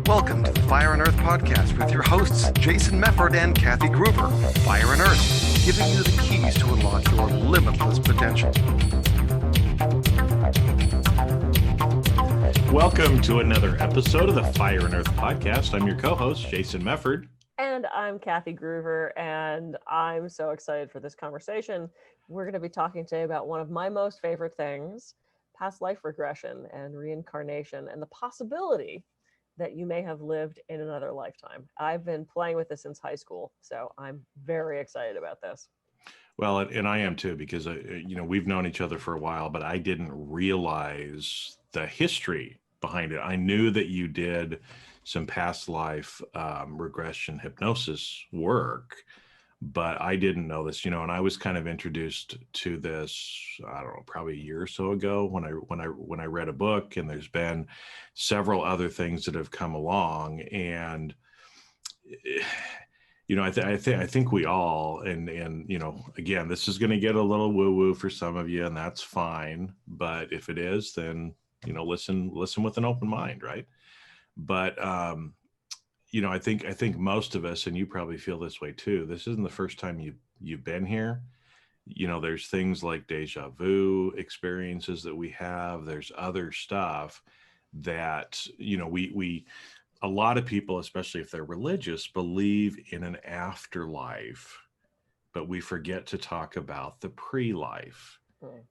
Welcome to the Fire and Earth podcast with your hosts, Jason Mefford and Kathy Gruber. Fire and Earth, giving you the keys to unlock your limitless potential. Welcome to another episode of the Fire and Earth podcast. I'm your co-host, Jason Mefford. And I'm Kathy Gruber, and I'm so excited for this conversation. We're going to be talking today about one of my most favorite things, past life regression and reincarnation, and the possibility that you may have lived in another lifetime. I've been playing with this since high school, so I'm very excited about this. Well, and I am too, because we've known each other for a while, but I didn't realize the history behind it. I knew that you did some past life regression hypnosis work, but I didn't know this, and I was kind of introduced to this, I don't know, probably a year or so ago when I read a book, and there's been several other things that have come along. And I think we all, and again, this is going to get a little woo-woo for some of you, and that's fine. But if it is, then listen with an open mind, right? But I think most of us, and you probably feel this way too, this isn't the first time you've been here. There's things like deja vu experiences that we have. There's other stuff that we a lot of people, especially if they're religious, believe in an afterlife, but we forget to talk about the pre-life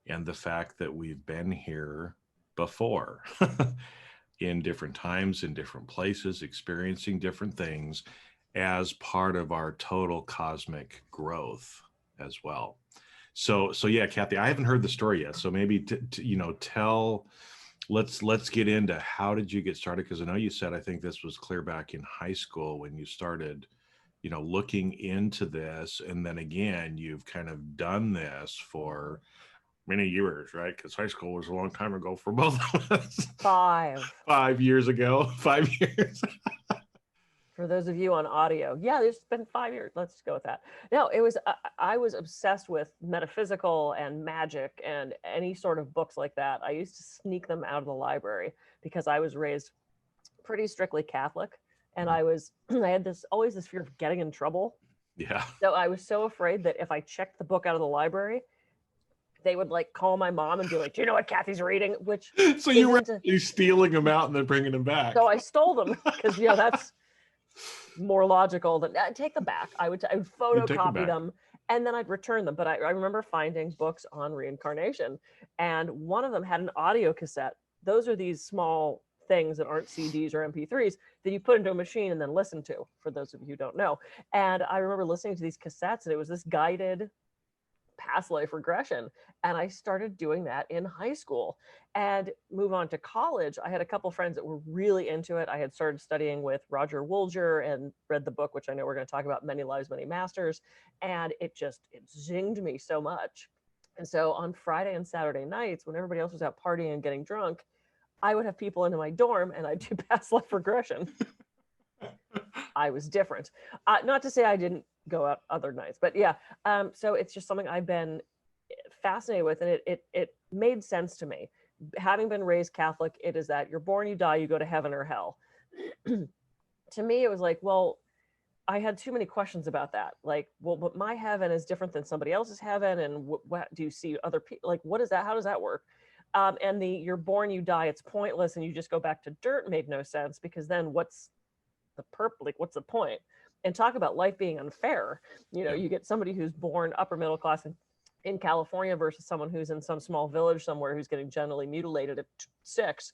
and the fact that we've been here before in different times, in different places, experiencing different things as part of our total cosmic growth as well. So yeah, Kathy, I haven't heard the story yet. So maybe let's get into how did you get started? Because I know you said, I think this was clear back in high school when you started, looking into this. And then again, you've kind of done this for many years, right? Because high school was a long time ago for both of us. 5 years ago. 5 years. For those of you on audio, yeah, it's been 5 years. Let's just go with that. No, it was, I was obsessed with metaphysical and magic and any sort of books like that. I used to sneak them out of the library because I was raised pretty strictly Catholic. And I had always this fear of getting in trouble. Yeah. So I was so afraid that if I checked the book out of the library, they would call my mom and be like, do you know what Kathy's reading? Which so you were stealing them out and then bringing them back. So I stole them because, that's more logical than take them back. I would photocopy them and then I'd return them. But I remember finding books on reincarnation, and one of them had an audio cassette. Those are these small things that aren't CDs or MP3s that you put into a machine and then listen to, for those of you who don't know. And I remember listening to these cassettes, and it was this guided past life regression. And I started doing that in high school and move on to college. I had a couple friends that were really into it. I had started studying with Roger Woolger and read the book, which I know we're going to talk about, Many Lives, Many Masters. And it zinged me so much. And so on Friday and Saturday nights, when everybody else was out partying and getting drunk, I would have people into my dorm and I'd do past life regression. I was different. Not to say I didn't go out other nights, but yeah. So it's just something I've been fascinated with, and it made sense to me. Having been raised Catholic, it is that you're born, you die, you go to heaven or hell. To me, it was like, well, I had too many questions about that. But my heaven is different than somebody else's heaven, and what do you see other people? What is that? How does that work? And you're born, you die, it's pointless, and you just go back to dirt made no sense, because then what's what's the point? And talk about life being unfair. You get somebody who's born upper middle class in California versus someone who's in some small village somewhere who's getting genitally mutilated at 6.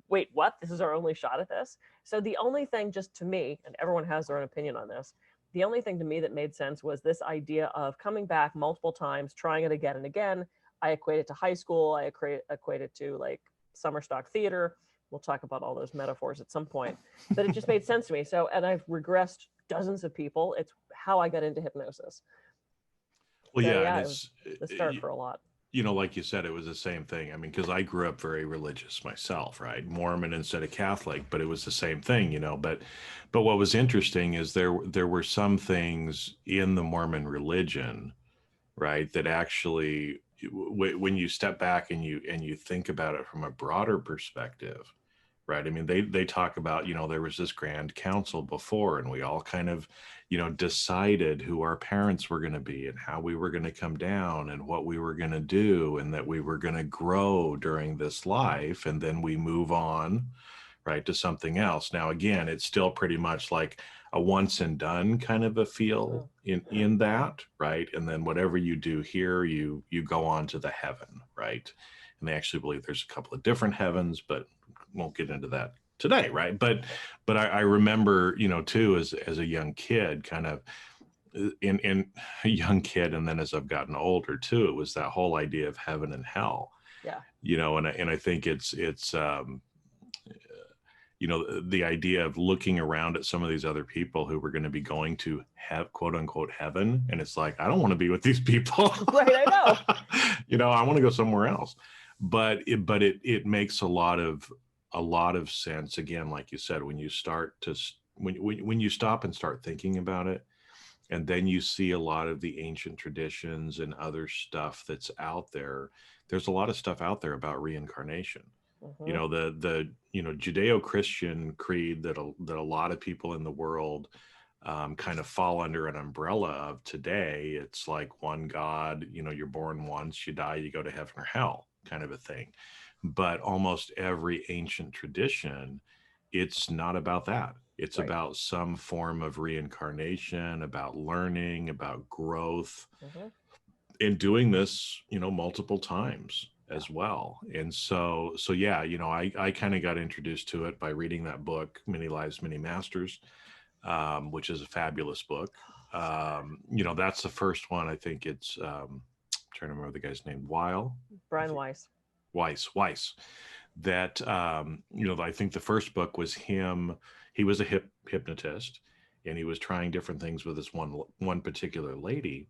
Wait, what? This is our only shot at this? So the only thing, just to me, and everyone has their own opinion on this, the only thing to me that made sense was this idea of coming back multiple times, trying it again and again. I equate it to high school. I equate it to summer stock theater. We'll talk about all those metaphors at some point, but it just made sense to me. So, and I've regressed dozens of people. It's how I got into hypnosis. Well, so, yeah, it was the start for a lot. Like you said, it was the same thing. I mean, because I grew up very religious myself, right? Mormon instead of Catholic, but it was the same thing, But what was interesting is there were some things in the Mormon religion, right, that actually, when you step back and you think about it from a broader perspective, right? I mean, they talk about, there was this grand council before, and we all kind of, decided who our parents were going to be and how we were going to come down and what we were going to do, and that we were going to grow during this life, and then we move on, right, to something else. Now, again, it's still pretty much like a once and done kind of a feel in that, right? And then whatever you do here, you go on to the heaven, right? And they actually believe there's a couple of different heavens, but won't get into that today, right? But I remember, too, as a young kid, kind of in a young kid, and then as I've gotten older too, it was that whole idea of heaven and hell. Yeah. And I think it's the idea of looking around at some of these other people who were going to be going to have quote unquote heaven, and it's like, I don't want to be with these people. Right, I know. I want to go somewhere else. But it makes a lot of sense, again, like you said, when you start to when you stop and start thinking about it, and then you see a lot of the ancient traditions and other stuff that's out there. There's a lot of stuff out there about reincarnation. The Judeo-Christian creed that a lot of people in the world kind of fall under an umbrella of today. It's like one God, you're born once, you die, you go to heaven or hell, kind of a thing. But almost every ancient tradition, it's not about that. It's Right. about some form of reincarnation, about learning, about growth, and doing this, multiple times as well. And so yeah, I kind of got introduced to it by reading that book, Many Lives, Many Masters, which is a fabulous book. That's the first one. I think it's I'm trying to remember the guy's name. Brian Weiss. Weiss. That I think the first book was him. He was a hypnotist, and he was trying different things with this one particular lady,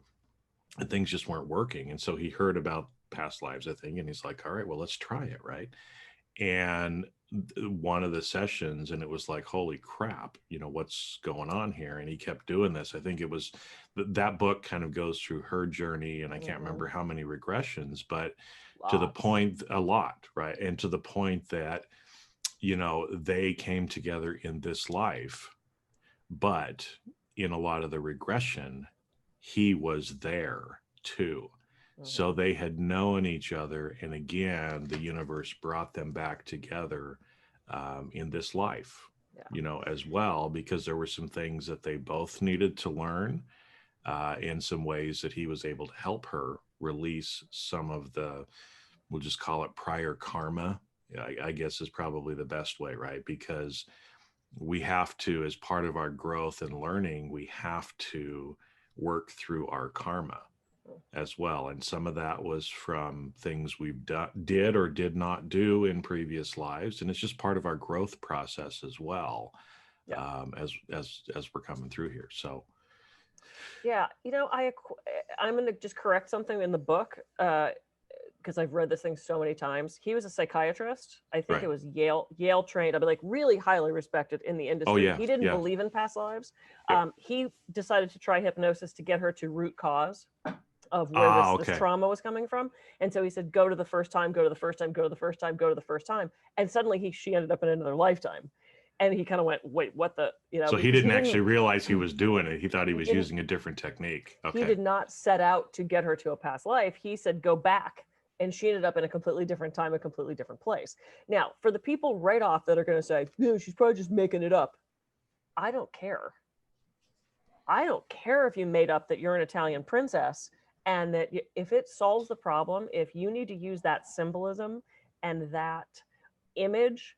and things just weren't working. And so he heard about past lives, I think, and he's like, all right, well, let's try it, right? And one of the sessions, and it was like, holy crap, what's going on here? And he kept doing this. I think it was that book kind of goes through her journey, and I can't remember how many regressions, but to the point, a lot, right? And to the point that they came together in this life, but in a lot of the regression, he was there too. So they had known each other, and again, the universe brought them back together in this life, as well, because there were some things that they both needed to learn, in some ways that he was able to help her release some of the, we'll just call it prior karma, I guess is probably the best way, right? Because we have to, as part of our growth and learning, we have to work through our karma as well. And some of that was from things we've did or did not do in previous lives. And it's just part of our growth process as well, as we're coming through here. So yeah, I'm going to just correct something in the book, because I've read this thing so many times. He was a psychiatrist. I think it was Yale trained. I mean, like really highly respected in the industry. Oh, yeah. He didn't believe in past lives. He decided to try hypnosis to get her to root cause of where this trauma was coming from. And so he said, go to the first time, go to the first time, go to the first time, go to the first time. And suddenly she ended up in another lifetime. And he kind of went, wait, what the, So he didn't actually realize he was doing it. He thought he was using a different technique. Okay. He did not set out to get her to a past life. He said, go back. And she ended up in a completely different time, a completely different place. Now, for the people right off that are going to say, she's probably just making it up. I don't care. I don't care if you made up that you're an Italian princess, and that if it solves the problem, if you need to use that symbolism and that image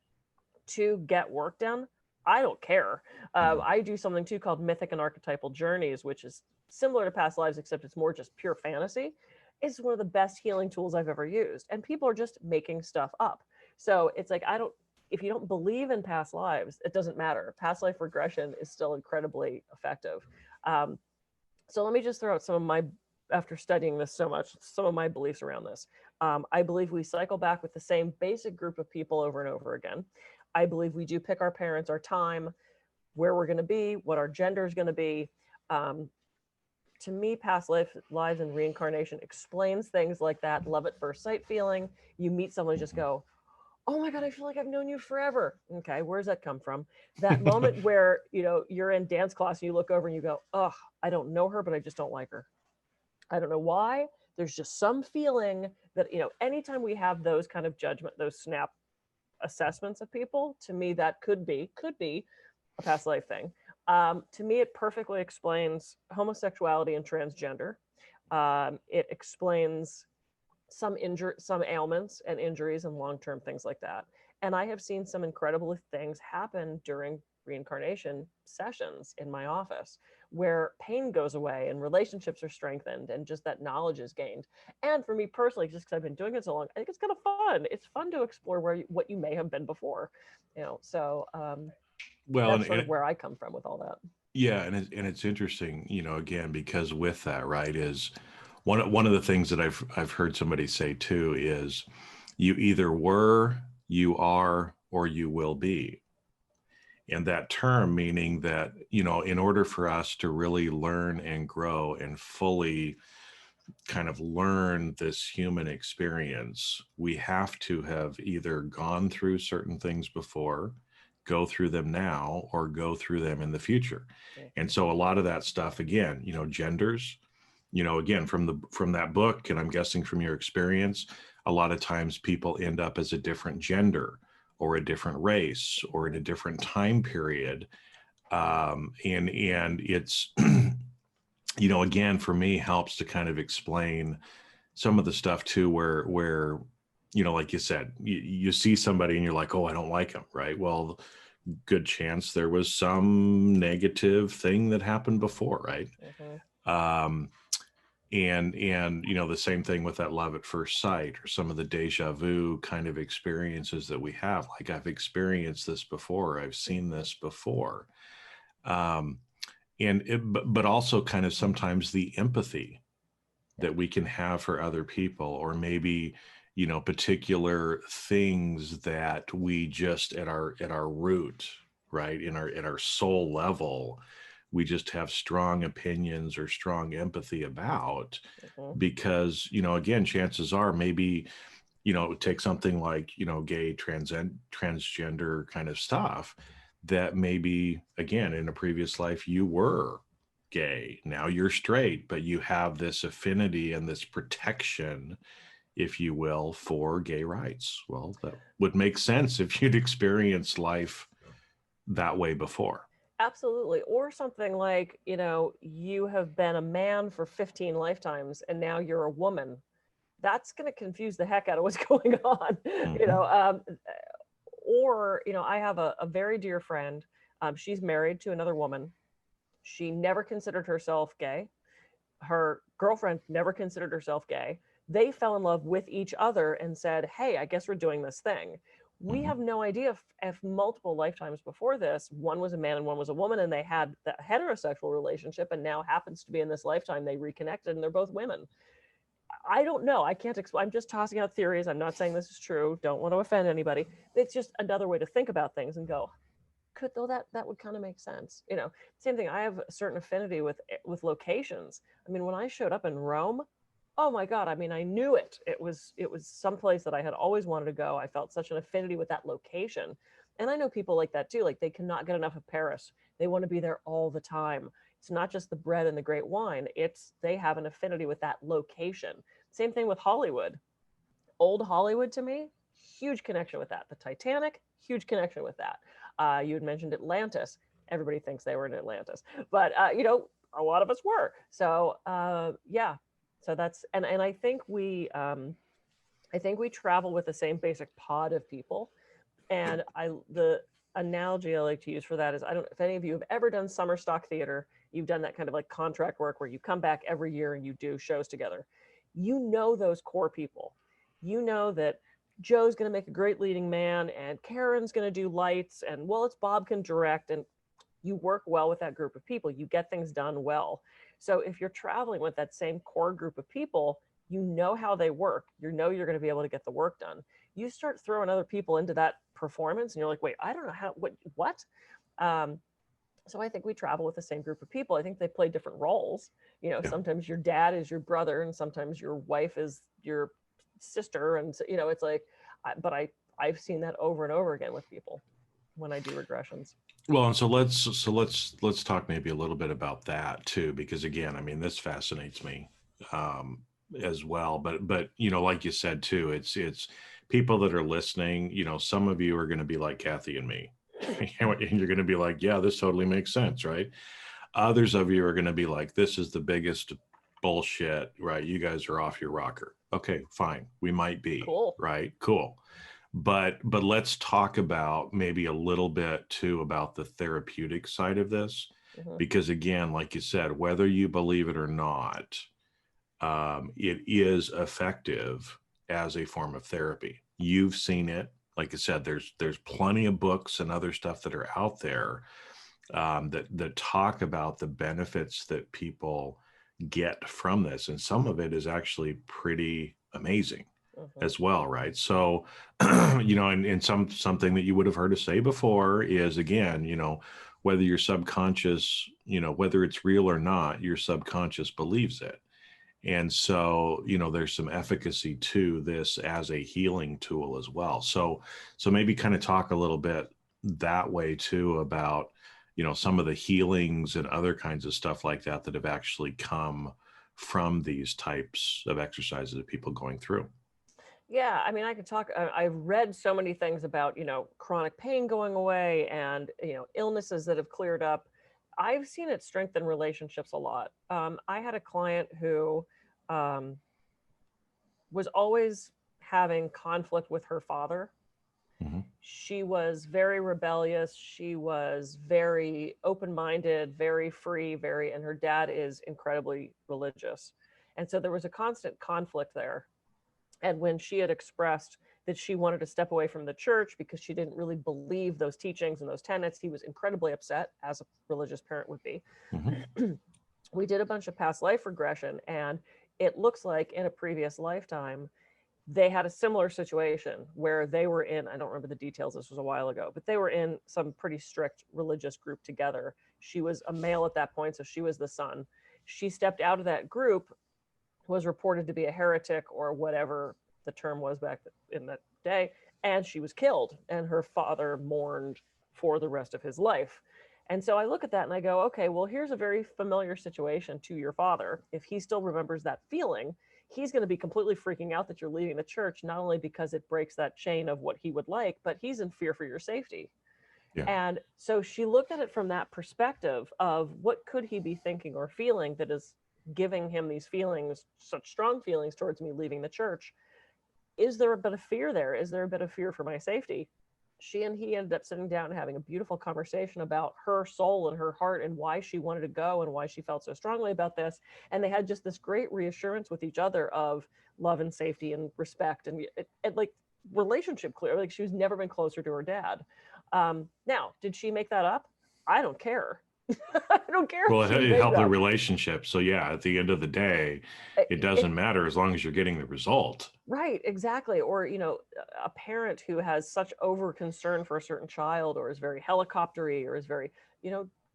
to get work done, I don't care. I do something too called mythic and archetypal journeys, which is similar to past lives, except it's more just pure fantasy. It's one of the best healing tools I've ever used. And people are just making stuff up. So it's like, if you don't believe in past lives, it doesn't matter. Past life regression is still incredibly effective. So let me just throw out after studying this so much, some of my beliefs around this. I believe we cycle back with the same basic group of people over and over again. I believe we do pick our parents, our time, where we're going to be, what our gender is going to be. To me, past lives and reincarnation explains things like that love at first sight feeling. You meet someone and just go, oh my God, I feel like I've known you forever. Okay, where's that come from? That moment where, you're in dance class and you look over and you go, oh, I don't know her, but I just don't like her. I don't know why. There's just some feeling that, anytime we have those kind of judgment, those snap assessments of people, to me, that could be a past life thing. To me, it perfectly explains homosexuality and transgender. It explains some ailments and injuries and long-term things like that. And I have seen some incredible things happen during reincarnation sessions in my office where pain goes away and relationships are strengthened and just that knowledge is gained. And for me personally, just because I've been doing it so long, I think it's kind of fun. It's fun to explore what you may have been before, so Well, that's sort of where I come from with all that. yeah, and it's interesting, again, because with that, right, is one of the things that I've heard somebody say too is you either were, you are, or you will be. And that term meaning that, in order for us to really learn and grow and fully kind of learn this human experience, we have to have either gone through certain things before, go through them now, or go through them in the future. And so a lot of that stuff, again, genders, again, from that book, and I'm guessing from your experience, a lot of times people end up as a different gender or a different race or in a different time period. And it's, again, for me, helps to kind of explain some of the stuff too, where, like you said, you see somebody and you're like, oh, I don't like them. Right. Well, good chance there was some negative thing that happened before. Right. Mm-hmm. And the same thing with that love at first sight or some of the deja vu kind of experiences that we have. Like, I've experienced this before, I've seen this before. But also kind of sometimes the empathy that we can have for other people, or maybe, particular things that we just at our root, right, in our soul level, we just have strong opinions or strong empathy about. Mm-hmm. Because, again, chances are maybe, take something like, gay, transgender kind of stuff, that maybe, again, in a previous life, you were gay, now you're straight, but you have this affinity and this protection, if you will, for gay rights. Well, that would make sense if you'd experienced life that way before. Absolutely. Or something like, you have been a man for 15 lifetimes and now you're a woman. That's going to confuse the heck out of what's going on. Mm-hmm. Or, I have a very dear friend. She's married to another woman. She never considered herself gay. Her girlfriend never considered herself gay. They fell in love with each other and said, hey, I guess we're doing this thing. We have no idea if multiple lifetimes before this, one was a man and one was a woman, and they had the heterosexual relationship, and now happens to be in this lifetime they reconnected and they're both women. I don't know. I can't explain. I'm just tossing out theories. I'm not saying this is true. Don't want to offend anybody. It's just another way to think about things and go, could though that would kind of make sense. Same thing. I have a certain affinity with locations. I mean, when I showed up in Rome, oh my God, I mean, I knew it. It was someplace that I had always wanted to go. I felt such an affinity with that location. And I know people like that too. Like, they cannot get enough of Paris. They want to be there all the time. It's not just the bread and the great wine. They have an affinity with that location. Same thing with Hollywood. Old Hollywood, to me, huge connection with that. The Titanic, huge connection with that. You had mentioned Atlantis. Everybody thinks they were in Atlantis, but a lot of us were. So yeah. So that's, and I think we travel with the same basic pod of people. And the analogy I like to use for that is, I don't know if any of you have ever done summer stock theater. You've done that kind of like contract work where you come back every year and you do shows together. Those core people. That Joe's going to make a great leading man and Karen's going to do lights, and it's Bob can direct, and you work well with that group of people. You get things done well. So if you're traveling with that same core group of people, how they work, you're going to be able to get the work done. You start throwing other people into that performance and you're like, wait, I don't know how, what? So I think we travel with the same group of people. I think they play different roles. Sometimes your dad is your brother and sometimes your wife is your sister. And, it's like, but I I've seen that over and over again with people when I do regressions. Well, and so let's talk maybe a little bit about that too, because again, I mean, this fascinates me as well. But like you said too, it's people that are listening. Some of you are going to be like Kathy and me, and you're going to be like, yeah, this totally makes sense, right? Others of you are going to be like, this is the biggest bullshit, right? You guys are off your rocker. Okay, fine, we might be, cool, right? Cool. But let's talk about maybe a little bit too about the therapeutic side of this, because again, like you said, whether you believe it or not, it is effective as a form of therapy. You've seen it. Like I said, there's plenty of books and other stuff that are out there that talk about the benefits that people get from this, and some of it is actually pretty amazing as well, right? So, and something that you would have heard us say before is, again, whether your subconscious, whether it's real or not, your subconscious believes it. And so, there's some efficacy to this as a healing tool as well. So maybe kind of talk a little bit that way too about, some of the healings and other kinds of stuff like that have actually come from these types of exercises that people going through. Yeah, I mean, I could talk. I've read so many things about, chronic pain going away and, illnesses that have cleared up. I've seen it strengthen relationships a lot. I had a client who was always having conflict with her father. Mm-hmm. She was very rebellious. She was very open-minded, very free, and her dad is incredibly religious. And so there was a constant conflict there. And when she had expressed that she wanted to step away from the church because she didn't really believe those teachings and those tenets, he was incredibly upset, as a religious parent would be. Mm-hmm. We did a bunch of past life regression, and it looks like in a previous lifetime, they had a similar situation where they were in, I don't remember the details, this was a while ago, but they were in some pretty strict religious group together. She was a male at that point, so she was the son. She stepped out of that group, was reported to be a heretic or whatever the term was back in that day, and she was killed, and her father mourned for the rest of his life. And so I look at that and I go, okay, well, here's a very familiar situation to your father. If he still remembers that feeling, he's going to be completely freaking out that you're leaving the church, not only because it breaks that chain of what he would like, but he's in fear for your safety. Yeah. And so she looked at it from that perspective of what could he be thinking or feeling that is giving him these feelings, such strong feelings towards me leaving the church. Is there a bit of fear there? Is there a bit of fear for my safety? She and he ended up sitting down and having a beautiful conversation about her soul and her heart and why she wanted to go and why she felt so strongly about this. And they had just this great reassurance with each other of love and safety and respect and like relationship clear. Like she was never been closer to her dad. Now, did she make that up? I don't care. I don't care. Well, it helped the relationship. So yeah, at the end of the day, it doesn't matter as long as you're getting the result. Right, exactly. Or, a parent who has such over concern for a certain child or is very helicoptery or is very,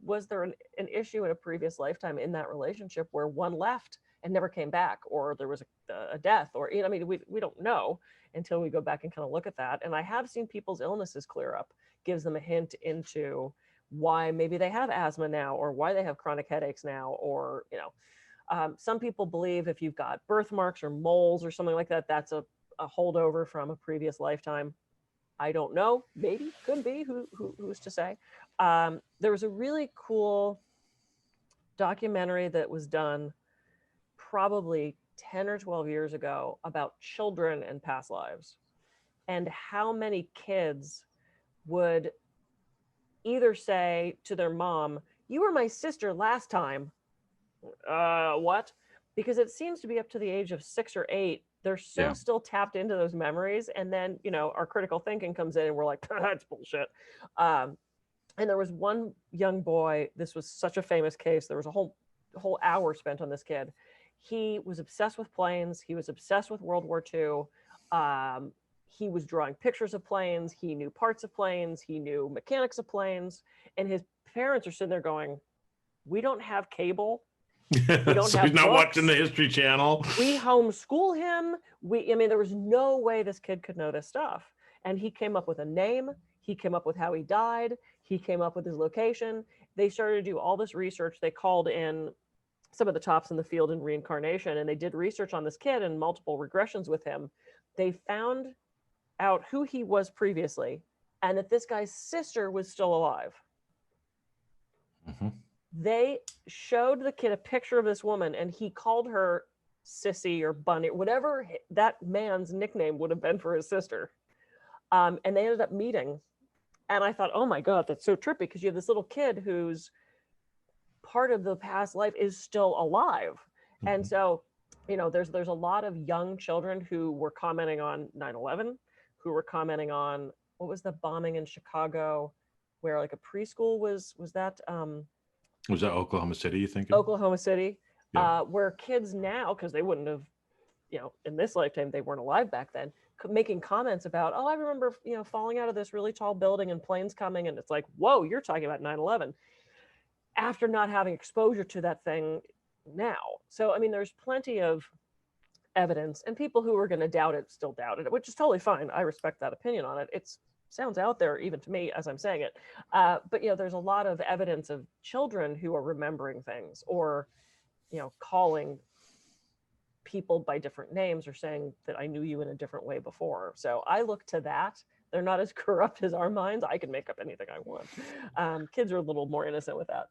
was there an issue in a previous lifetime in that relationship where one left and never came back, or there was a death, or, we don't know until we go back and kind of look at that. And I have seen people's illnesses clear up, gives them a hint into why maybe they have asthma now, or why they have chronic headaches now, or, some people believe if you've got birthmarks or moles or something like that, that's a holdover from a previous lifetime. I don't know. Maybe, could be. Who's to say? There was a really cool documentary that was done probably 10 or 12 years ago about children and past lives, and how many kids would either say to their mom, "You were my sister last time." What? Because it seems to be up to the age of 6 or 8. They're so still tapped into those memories. And then, our critical thinking comes in and we're like, that's bullshit. And there was one young boy, this was such a famous case. There was a whole hour spent on this kid. He was obsessed with planes. He was obsessed with World War II. He was drawing pictures of planes. He knew parts of planes. He knew mechanics of planes. And his parents are sitting there going, we don't have cable. So he's not watching the History Channel. We homeschool him. There was no way this kid could know this stuff. And he came up with a name. He came up with how he died. He came up with his location. They started to do all this research. They called in some of the tops in the field in reincarnation, and they did research on this kid and multiple regressions with him. They found out who he was previously and that this guy's sister was still alive. Mm-hmm. They showed the kid a picture of this woman, and he called her Sissy or Bunny, whatever that man's nickname would have been for his sister. And they ended up meeting. And I thought, oh my God, that's so trippy, because you have this little kid who's part of the past life is still alive. Mm-hmm. And so, you know, there's a lot of young children who were commenting on 9/11, who were commenting on, what was the bombing in Chicago where like a preschool was that was that Oklahoma City, you think? Oklahoma City, yeah. Where kids now, because they wouldn't have, you know, in this lifetime, they weren't alive back then, making comments about, oh, I remember, you know, falling out of this really tall building and planes coming. And it's like, whoa, you're talking about 9/11 after not having exposure to that thing now. So, I mean, there's plenty of evidence, and people who are going to doubt it still doubt it, which is totally fine. I respect that opinion on it. It sounds out there even to me as I'm saying it. But, you know, there's a lot of evidence of children who are remembering things, or, you know, calling people by different names, or saying that I knew you in a different way before. So I look to that. They're not as corrupt as our minds. I can make up anything I want. Kids are a little more innocent with that.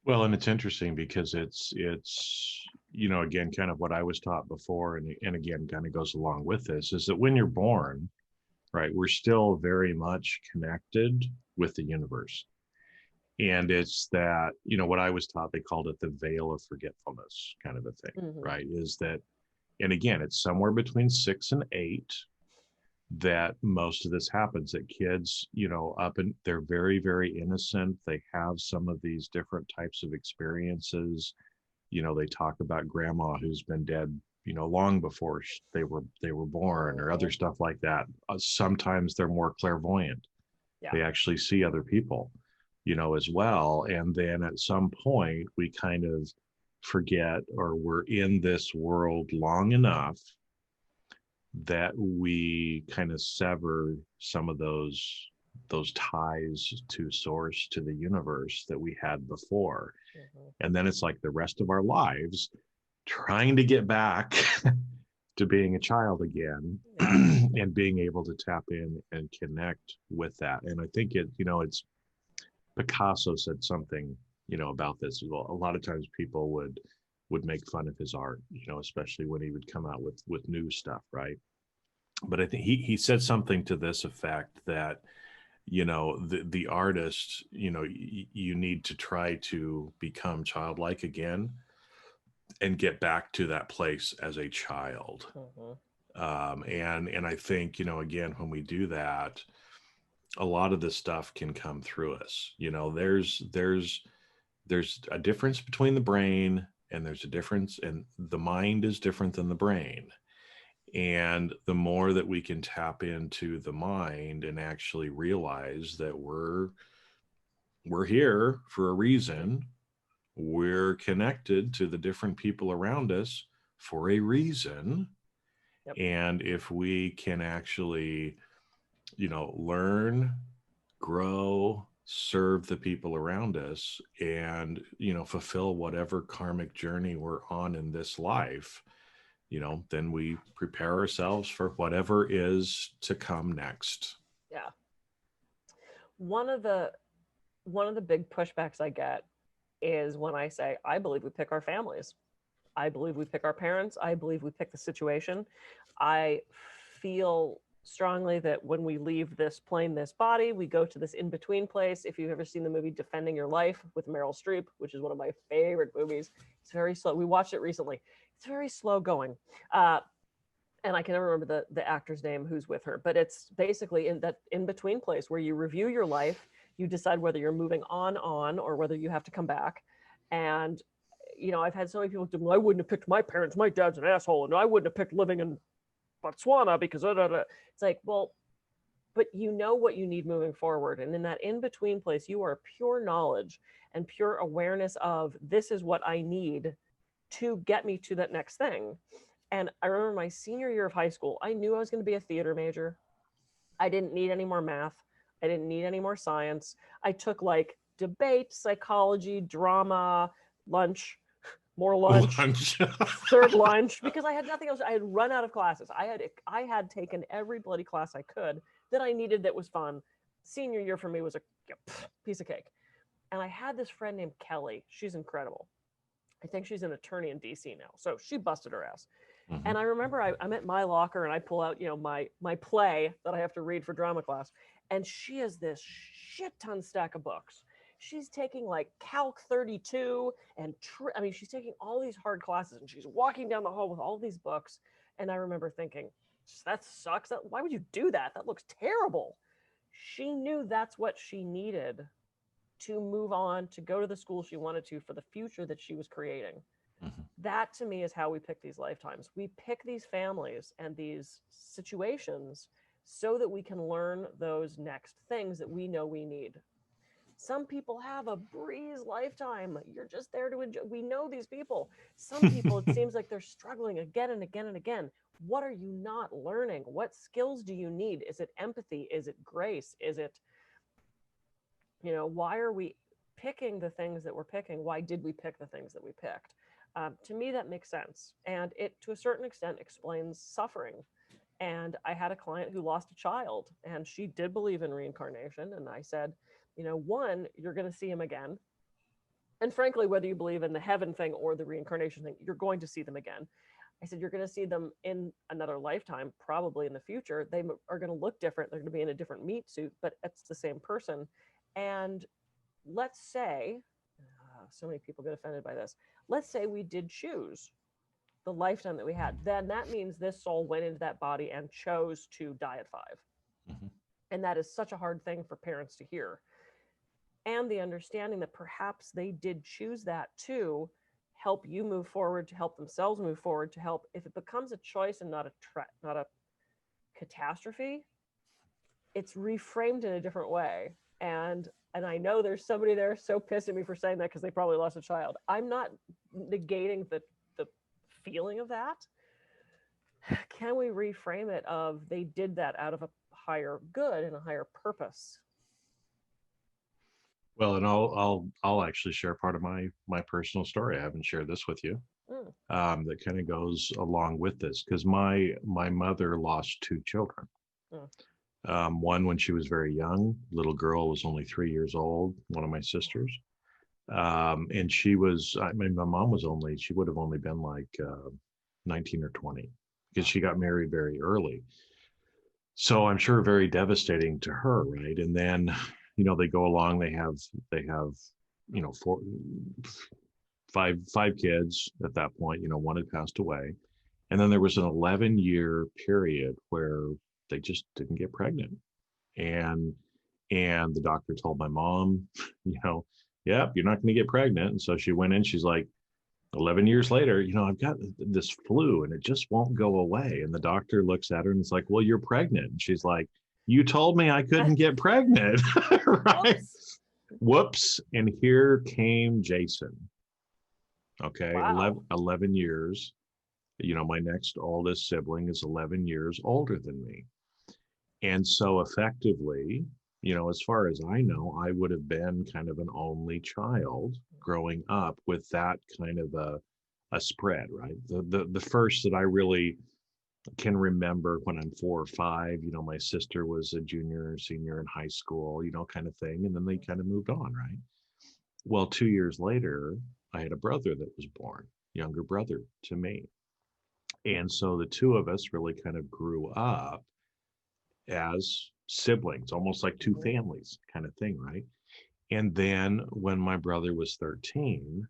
Well, and it's interesting because it's you know, again, kind of what I was taught before, and again, kind of goes along with this, is that when you're born, right, we're still very much connected with the universe. And it's that, you know, what I was taught, they called it the veil of forgetfulness kind of a thing, mm-hmm. right? Is that, and again, it's somewhere between 6 and 8 that most of this happens, that kids, you know, they're very, very innocent. They have some of these different types of experiences. You know, they talk about grandma who's been dead, you know, long before they were born, or other stuff like that. Sometimes they're more clairvoyant. Yeah. They actually see other people, you know, as well. And then at some point we kind of forget, or we're in this world long enough that we kind of sever some of those ties to source, to the universe, that we had before. Mm-hmm. And then it's like the rest of our lives trying to get back to being a child again, and being able to tap in and connect with that. And I think it, you know, it's Picasso said something, you know, about this as well. A lot of times people would make fun of his art, you know, especially when he would come out with new stuff, right? But I think he said something to this effect, that, you know, the artist, you know, you need to try to become childlike again and get back to that place as a child. Mm-hmm. And I think, you know, again, when we do that, a lot of this stuff can come through us. You know, there's a difference between the brain, and there's a difference, and the mind is different than the brain. And the more that we can tap into the mind and actually realize that we're here for a reason, we're connected to the different people around us for a reason. Yep. And if we can actually, you know, learn, grow, serve the people around us, and, you know, fulfill whatever karmic journey we're on in this life, you know, then we prepare ourselves for whatever is to come next. Yeah. One of the big pushbacks I get is when I say, I believe we pick our families. I believe we pick our parents. I believe we pick the situation. I feel strongly that when we leave this plane, this body, we go to this in-between place. If you've ever seen the movie Defending Your Life with Meryl Streep, which is one of my favorite movies, it's very slow. We watched it recently. It's very slow going. And I can never remember the actor's name who's with her, but it's basically in that in-between place where you review your life, you decide whether you're moving on, or whether you have to come back. And, you know, I've had so many people do, I wouldn't have picked my parents, my dad's an asshole, and I wouldn't have picked living in Botswana because it's like, well, but you know what you need moving forward. And in that in-between place, you are pure knowledge and pure awareness of, this is what I need to get me to that next thing. And I remember my senior year of high school, I knew I was going to be a theater major. I didn't need any more math. I didn't need any more science. I took like debate, psychology, drama, lunch, more lunch, third lunch, because I had nothing else. I had run out of classes. I had taken every bloody class I could that I needed that was fun. Senior year for me was a piece of cake. And I had this friend named Kelly. She's incredible. I think she's an attorney in DC now. So she busted her ass. Mm-hmm. And I remember I'm at my locker and I pull out, my play that I have to read for drama class. And she has this shit ton stack of books. She's taking like Calc 32 and she's taking all these hard classes and she's walking down the hall with all these books. And I remember thinking, that sucks. Why would you do that? That looks terrible. She knew that's what she needed to move on, to go to the school she wanted to for the future that she was creating. Mm-hmm. That to me is how we pick these lifetimes. We pick these families and these situations so that we can learn those next things that we know we need. Some people have a breeze lifetime. You're just there to enjoy. We know these people. Some people, it seems like they're struggling again and again and again. What are you not learning? What skills do you need? Is it empathy? Is it grace? Is it, why are we picking the things that we're picking? Why did we pick the things that we picked? To me, that makes sense. And it, to a certain extent, explains suffering. And I had a client who lost a child, and she did believe in reincarnation. And I said, one, you're going to see him again. And frankly, whether you believe in the heaven thing or the reincarnation thing, you're going to see them again. I said, you're going to see them in another lifetime, probably in the future. They are going to look different. They're going to be in a different meat suit, but it's the same person. And let's say, so many people get offended by this. Let's say we did choose the lifetime that we had. Then that means this soul went into that body and chose to die at 5. Mm-hmm. And that is such a hard thing for parents to hear. And the understanding that perhaps they did choose that to help you move forward, to help themselves move forward, to help, if it becomes a choice and not a catastrophe, it's reframed in a different way. And I know there's somebody there so pissed at me for saying that because they probably lost a child. I'm not negating the feeling of that. Can we reframe it of they did that out of a higher good and a higher purpose? Well, and I'll actually share part of my personal story. I haven't shared this with you. That kind of goes along with this, because my mother lost 2 children. One when she was very young, little girl, was only 3 years old, one of my sisters. And she was, my mom was she would have only been like 19 or 20, because she got married very early. So I'm sure very devastating to her, right? And then, they go along, they have 5 kids at that point. One had passed away. And then there was an 11-year period where they just didn't get pregnant. And the doctor told my mom, yep, you're not going to get pregnant. And so she went in, she's like, 11 years later, I've got this flu and it just won't go away. And the doctor looks at her and it's like, well, you're pregnant. And she's like, you told me I couldn't get pregnant. Right? Whoops. And here came Jason. Okay. Wow. 11 years. My next oldest sibling is 11 years older than me. And so effectively, as far as I know, I would have been kind of an only child growing up with that kind of a spread, right? The first that I really can remember when I'm 4 or 5, my sister was a junior or senior in high school, kind of thing. And then they kind of moved on, right? Well, 2 years later, I had a brother that was born, younger brother to me. And so the 2 of us really kind of grew up as siblings, almost like 2 families kind of thing, right? And then when my brother was 13,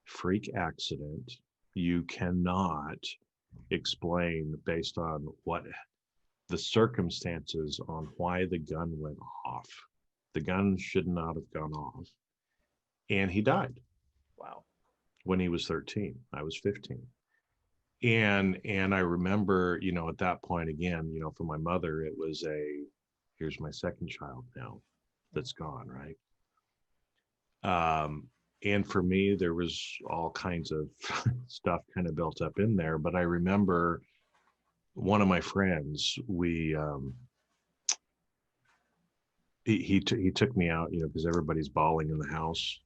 freak accident, you cannot explain based on what the circumstances on why the gun went off. The gun should not have gone off. And he died. Wow. When he was 13, I was 15. And I remember, at that point again, for my mother, it was here's my second child now that's gone, right? And for me, there was all kinds of stuff kind of built up in there. But I remember one of my friends, he took me out, because everybody's bawling in the house,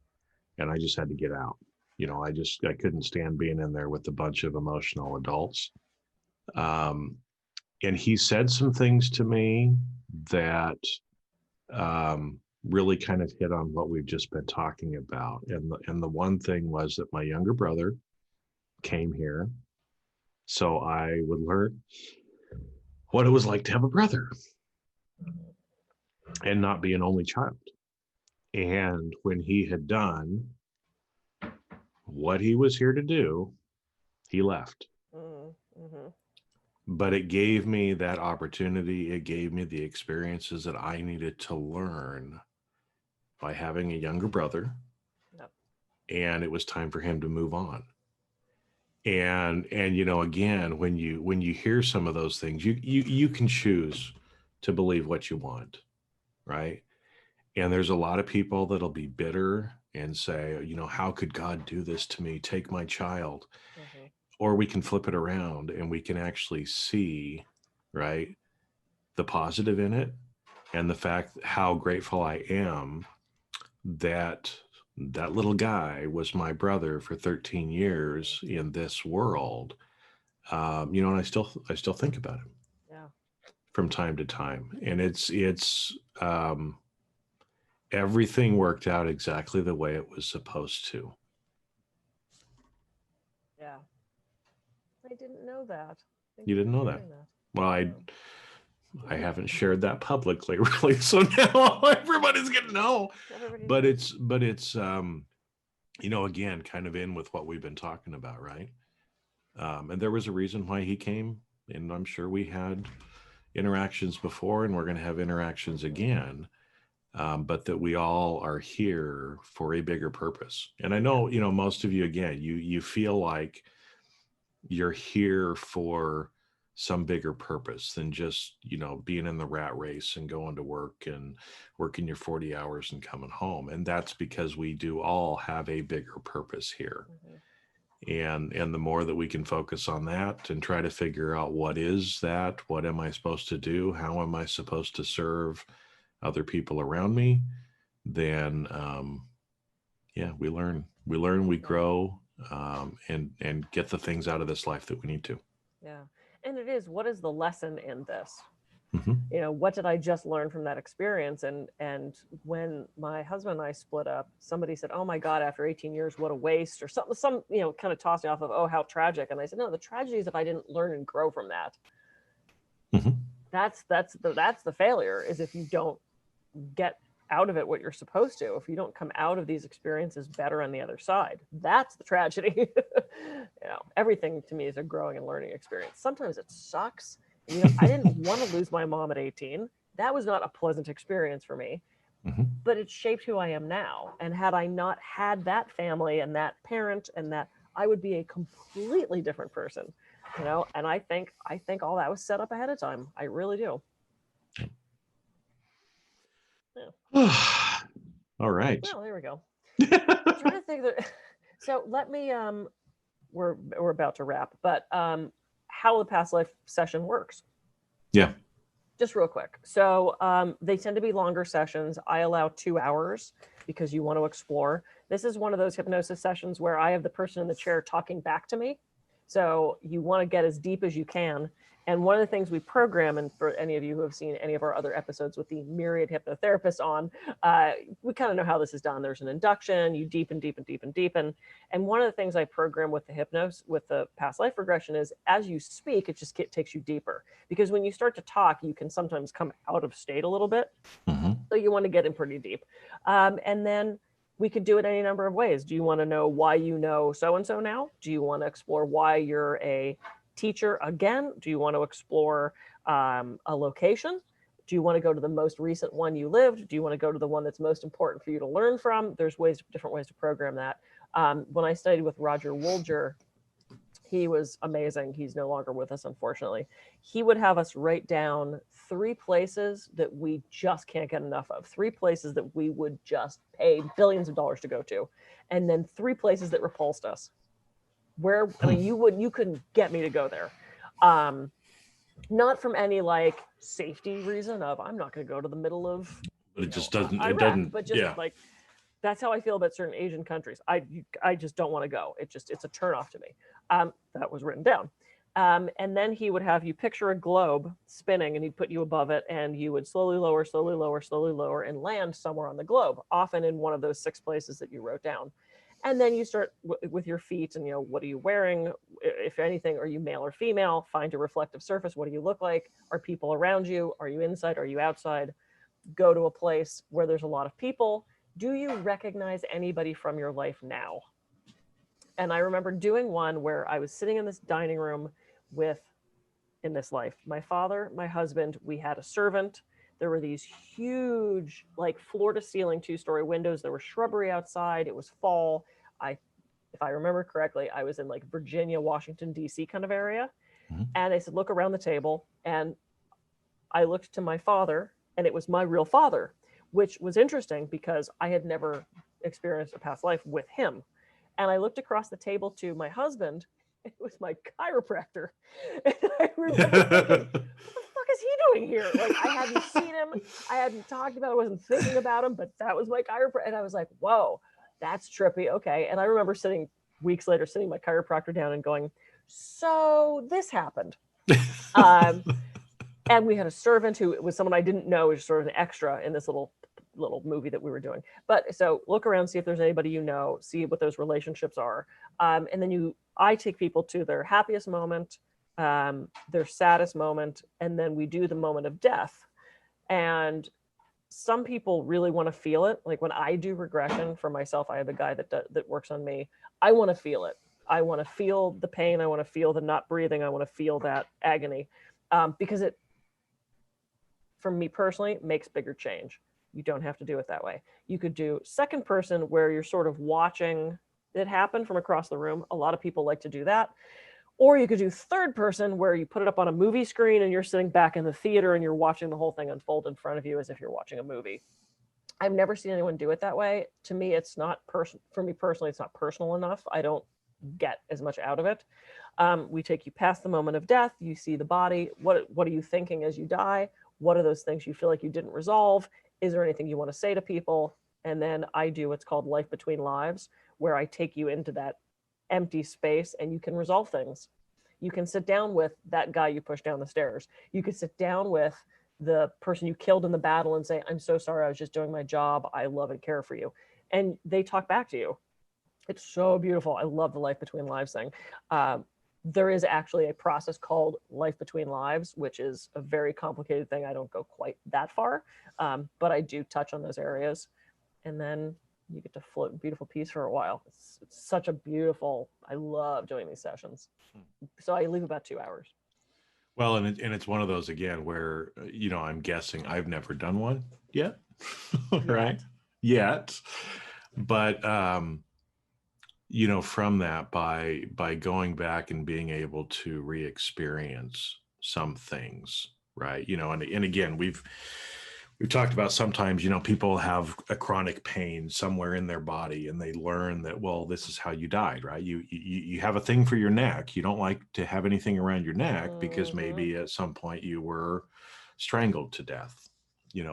and I just had to get out. I couldn't stand being in there with a bunch of emotional adults. And he said some things to me that really kind of hit on what we've just been talking about. And the one thing was that my younger brother came here, so I would learn what it was like to have a brother and not be an only child. And when he had done what he was here to do, he left. Mm-hmm. But it gave me that opportunity. It gave me the experiences that I needed to learn by having a younger brother. Yep. And it was time for him to move on. And again, when you hear some of those things, you can choose to believe what you want, right? And there's a lot of people that'll be bitter and say, how could God do this to me? Take my child. Mm-hmm. Or we can flip it around and we can actually see, right, the positive in it, and the fact how grateful I am that that little guy was my brother for 13 years in this world. And I still think about him. Yeah. From time to time, and it's everything worked out exactly the way it was supposed to. Yeah. I didn't know that. You didn't know that? Well, I haven't shared that publicly, really. So now everybody's gonna know. But it's again, kind of in with what we've been talking about, right? And there was a reason why he came, and I'm sure we had interactions before, and we're going to have interactions again. But that we all are here for a bigger purpose. And I know, most of you, again, you feel like you're here for some bigger purpose than just, being in the rat race and going to work and working your 40 hours and coming home. And that's because we do all have a bigger purpose here. Mm-hmm. And the more that we can focus on that and try to figure out what is that, what am I supposed to do? How am I supposed to serve other people around me? Then, we learn, we grow, and get the things out of this life that we need to. Yeah. And it is, what is the lesson in this? Mm-hmm. What did I just learn from that experience? And when my husband and I split up, somebody said, "Oh my God, after 18 years, what a waste," or something, kind of tossed me off of, "Oh, how tragic." And I said, no, the tragedy is if I didn't learn and grow from that. Mm-hmm. That's the failure, is if you don't get out of it what you're supposed to, if you don't come out of these experiences better on the other side. That's the tragedy. Everything to me is a growing and learning experience. Sometimes it sucks. I didn't want to lose my mom at 18. That was not a pleasant experience for me. Mm-hmm. But it shaped who I am now. And had I not had that family and that parent and that, I would be a completely different person. And I think all that was set up ahead of time. I really do. Yeah. All right. Well, there we go. I'm trying to think that. So let me. We're about to wrap, but how the past life session works. Yeah. Just real quick. So they tend to be longer sessions. I allow 2 hours because you want to explore. This is one of those hypnosis sessions where I have the person in the chair talking back to me. So you want to get as deep as you can. And one of the things we program, and for any of you who have seen any of our other episodes with the myriad hypnotherapists on, we kind of know how this is done. There's an induction, you deepen. And one of the things I program with the past life regression is, as you speak, it just takes you deeper. Because when you start to talk, you can sometimes come out of state a little bit. Mm-hmm. So you want to get in pretty deep. And then we could do it any number of ways. Do you want to know why you know so-and-so now? Do you want to explore why you're a teacher again? Do you want to explore a location? Do you want to go to the most recent one you lived? Do you want to go to the one that's most important for you to learn from? There's different ways to program that. When I studied with Roger Woolger, he was amazing. He's no longer with us, unfortunately. He would have us write down 3 places that we just can't get enough of, 3 places that we would just pay billions of dollars to go to, and then 3 places that repulsed us. Where, I mean, you couldn't get me to go there. Not from any like safety reason of, I'm not going to go to the middle of But it just doesn't. Iraq, It doesn't. but just Yeah. like that's how I feel about certain Asian countries. I just don't want to go. It's a turnoff to me. That was written down. And then he would have you picture a globe spinning, and he'd put you above it, and you would slowly lower, slowly lower, slowly lower, and land somewhere on the globe, often in one of those 6 places that you wrote down. And then you start with your feet, and what are you wearing? If anything, are you male or female? Find your reflective surface. What do you look like? Are people around you? Are you inside? Are you outside? Go to a place where there's a lot of people. Do you recognize anybody from your life now? And I remember doing one where I was sitting in this dining room with, in this life, my father, my husband, we had a servant. There were these huge, like floor to ceiling 2-story windows. There was shrubbery outside. It was fall. If I remember correctly, I was in like Virginia, Washington, D.C. kind of area. Mhm. And they said, look around the table. And I looked to my father, and it was my real father, which was interesting because I had never experienced a past life with him. And I looked across the table to my husband. It was my chiropractor. And I remember thinking, what the fuck is he doing here? Like, I hadn't seen him. I hadn't talked about it. I wasn't thinking about him, but that was my chiropractor. And I was like, whoa, that's trippy. Okay. And I remember weeks later, sitting my chiropractor down and going, so this happened. And we had a servant who was someone I didn't know, was sort of an extra in this little movie that we were doing. But so look around, see if there's anybody see what those relationships are. And then I take people to their happiest moment, their saddest moment, and then we do the moment of death. And some people really want to feel it. Like when I do regression for myself, I have a guy that works on me. I want to feel it. I want to feel the pain. I want to feel the not breathing. I want to feel that agony, because it, for me personally, makes bigger change. You don't have to do it that way. You could do second person where you're sort of watching it happen from across the room. A lot of people like to do that. Or you could do third person where you put it up on a movie screen and you're sitting back in the theater and you're watching the whole thing unfold in front of you as if you're watching a movie. I've never seen anyone do it that way. To me, it's not for me personally, it's not personal enough. I don't get as much out of it. We take you past the moment of death. You see the body. What are you thinking as you die? What are those things you feel like you didn't resolve? Is there anything you want to say to people? And then I do what's called life between lives, where I take you into that empty space and you can resolve things. You can sit down with that guy you pushed down the stairs. You could sit down with the person you killed in the battle and say, I'm so sorry, I was just doing my job. I love and care for you. And they talk back to you. It's so beautiful. I love the life between lives thing. There is actually a process called life between lives, which is a very complicated thing. I don't go quite that far, but I do touch on those areas. And then you get to float in beautiful peace for a while. It's such a beautiful, I love doing these sessions. So I leave about 2 hours. Well, and it's one of those, again, where, I'm guessing I've never done one yet, right? Yet. But, from that, by going back and being able to re-experience some things, right? And again, we've talked about sometimes, people have a chronic pain somewhere in their body and they learn that, well, this is how you died, right? You have a thing for your neck. You don't like to have anything around your neck because maybe at some point you were strangled to death,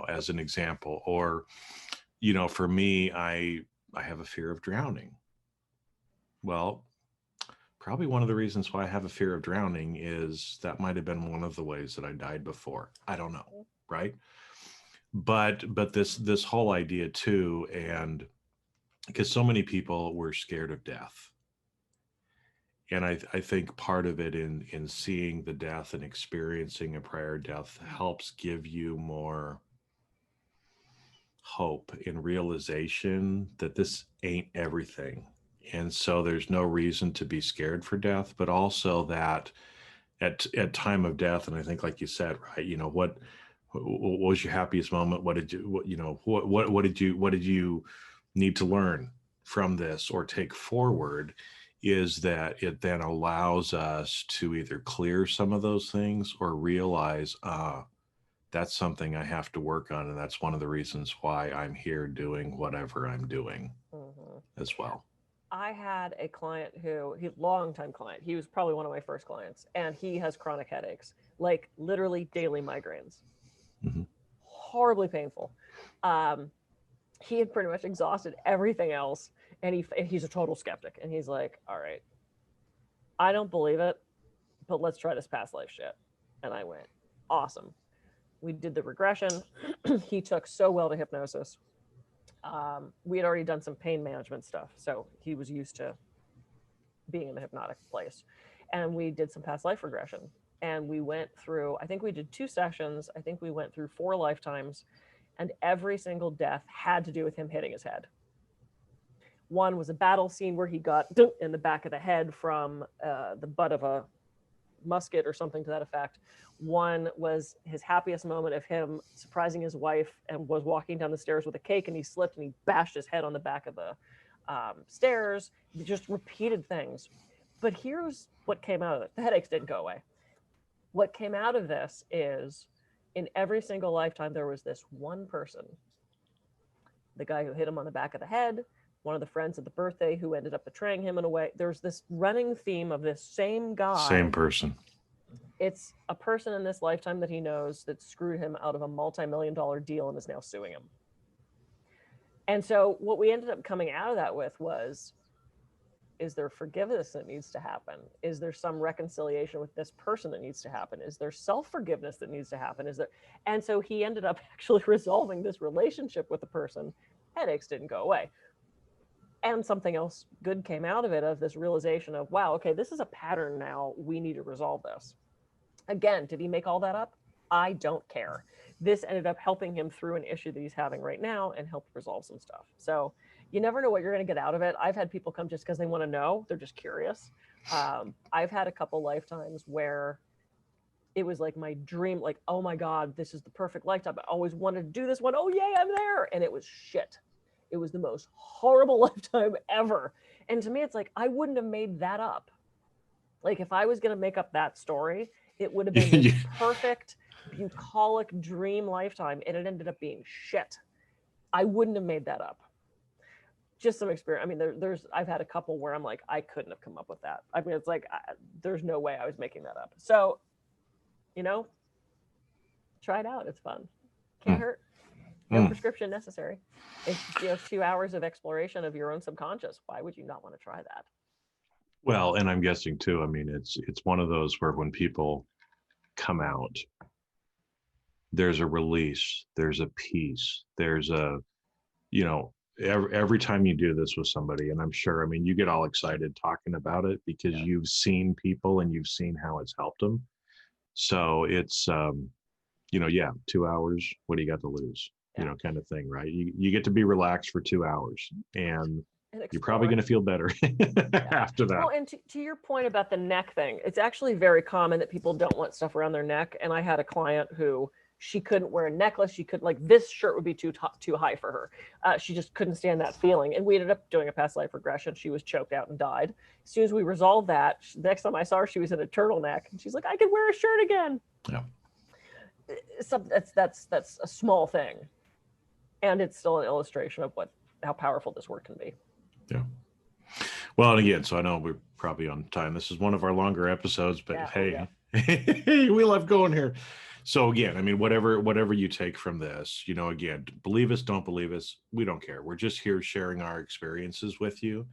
as an example. Or, for me, I have a fear of drowning. Well, probably one of the reasons why I have a fear of drowning is that might have been one of the ways that I died before. I don't know, right? But this whole idea too, and because so many people were scared of death. And I think part of it in seeing the death and experiencing a prior death helps give you more hope and realization that this ain't everything. And so there's no reason to be scared for death, but also that at time of death, and I think like you said, right, what was your happiest moment? What did you need to learn from this or take forward? Is that it then allows us to either clear some of those things or realize, that's something I have to work on. And that's one of the reasons why I'm here doing whatever I'm doing as well. I had a client longtime client. He was probably one of my first clients, and he has chronic headaches, like literally daily migraines. Horribly painful. He had pretty much exhausted everything else, and he's a total skeptic, and he's like, all right, I don't believe it, but let's try this past life shit. And I went, awesome. We did the regression. He took so well to hypnosis. We had already done some pain management stuff, so he was used to being in the hypnotic place. And we did some past life regression. And we went through, I think we did 2 sessions. I think we went through 4 lifetimes, and every single death had to do with him hitting his head. One was a battle scene where he got in the back of the head from the butt of a musket or something to that effect. One was his happiest moment of him surprising his wife and was walking down the stairs with a cake, and he slipped and he bashed his head on the back of the stairs. Just repeated things. But here's what came out of it. The headaches didn't go away. What came out of this is, in every single lifetime, there was this one person, the guy who hit him on the back of the head, one of the friends at the birthday who ended up betraying him in a way. There's this running theme of this same guy. Same person. It's a person in this lifetime that he knows that screwed him out of a multi-million-dollar deal and is now suing him. And so what we ended up coming out of that with was, is there forgiveness that needs to happen? Is there some reconciliation with this person that needs to happen? Is there self-forgiveness that needs to happen? And so he ended up actually resolving this relationship with the person. Headaches didn't go away. And something else good came out of it, of this realization of, wow, okay, this is a pattern now. We need to resolve this. Again, did he make all that up? I don't care. This ended up helping him through an issue that he's having right now and helped resolve some stuff. So you never know what you're going to get out of it. I've had people come just because they want to know. They're just curious. I've had a couple lifetimes where it was like my dream, like, oh my God, this is the perfect lifetime. I always wanted to do this one. Oh, yay, I'm there. And it was shit. It was the most horrible lifetime ever. And to me, it's like, I wouldn't have made that up. Like, if I was going to make up that story, it would have been this perfect, bucolic dream lifetime, and it ended up being shit. I wouldn't have made that up. Just some experience. I mean, I've had a couple where I'm like, I couldn't have come up with that. I mean, it's like, there's no way I was making that up. So, try it out. It's fun. Can't hurt. No prescription necessary. It's 2 hours of exploration of your own subconscious. Why would you not want to try that? Well, and I'm guessing too, I mean, it's one of those where when people come out, there's a release, there's a peace, there's a, every time you do this with somebody, and I'm sure, I mean, you get all excited talking about it because you've seen people and you've seen how it's helped them. So it's, 2 hours, what do you got to lose? Kind of thing, right? You get to be relaxed for 2 hours, and you're probably going to feel better after that. Well, and to your point about the neck thing, it's actually very common that people don't want stuff around their neck. And I had a client who, she couldn't wear a necklace. She couldn't, like, this shirt would be too high for her. She just couldn't stand that feeling. And we ended up doing a past life regression. She was choked out and died. As soon as we resolved that, the next time I saw her, she was in a turtleneck. And she's like, I could wear a shirt again. Yeah. That's a small thing. And it's still an illustration of how powerful this work can be. Yeah. Well, and again, so I know we're probably on time. This is one of our longer episodes, but hey, we love going here. So again, I mean, whatever you take from this, again, believe us, don't believe us, we don't care. We're just here sharing our experiences with you.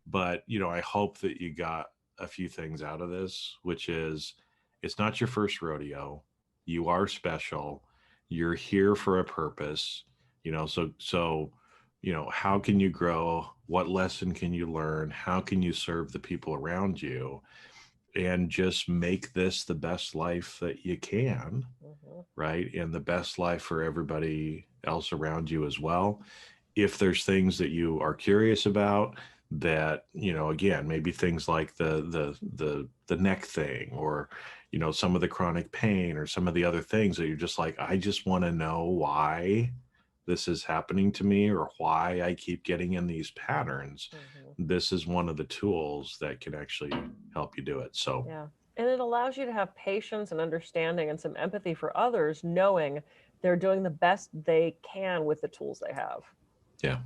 But, I hope that you got a few things out of this, which is, it's not your first rodeo. You are special. You're here for a purpose, so how can you grow? What lesson can you learn? How can you serve the people around you? And just make this the best life that you can, right? And the best life for everybody else around you as well. If there's things that you are curious about that, again, maybe things like the neck thing, or, some of the chronic pain, or some of the other things that you're just like, I just want to know why this is happening to me, or why I keep getting in these patterns. This is one of the tools that can actually help you do it. So, yeah. And it allows you to have patience and understanding and some empathy for others, knowing they're doing the best they can with the tools they have. Yeah.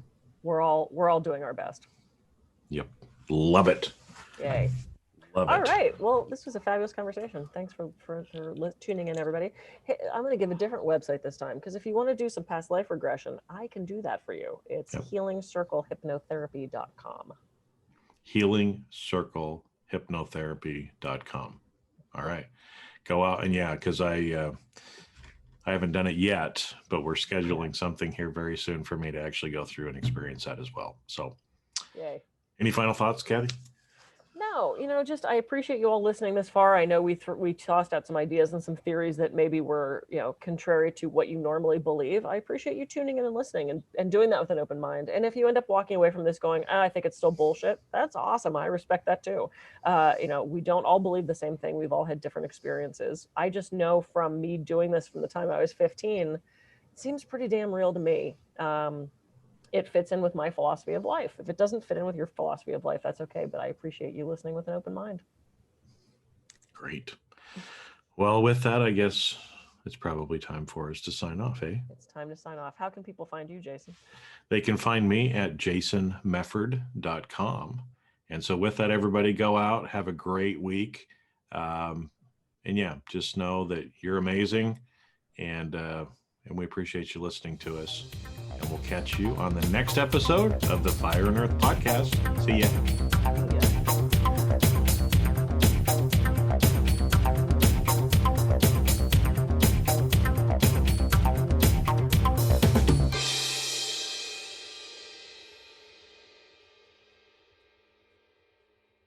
We're all doing our best. Yep. Love it. Yay. Love it. All right. Well, this was a fabulous conversation. Thanks for tuning in, everybody. Hey, I'm going to give a different website this time, because if you want to do some past life regression, I can do that for you. It's healingcirclehypnotherapy.com. healingcirclehypnotherapy.com. All right. Go out and because I haven't done it yet, but we're scheduling something here very soon for me to actually go through and experience that as well. So, yay. Any final thoughts, Kathy? No, just I appreciate you all listening this far. I know we tossed out some ideas and some theories that maybe were, contrary to what you normally believe. I appreciate you tuning in and listening and doing that with an open mind. And if you end up walking away from this going, I think it's still bullshit, that's awesome. I respect that too. We don't all believe the same thing. We've all had different experiences. I just know from me doing this from the time I was 15, it seems pretty damn real to me. It fits in with my philosophy of life. If it doesn't fit in with your philosophy of life, that's okay. But I appreciate you listening with an open mind. Great. Well, with that, I guess it's probably time for us to sign off, eh? It's time to sign off. How can people find you, Jason? They can find me at jasonmefford.com. And so with that, everybody go out, have a great week. Just know that you're amazing. And we appreciate you listening to us. And we'll catch you on the next episode of the Fire and Earth podcast. See ya.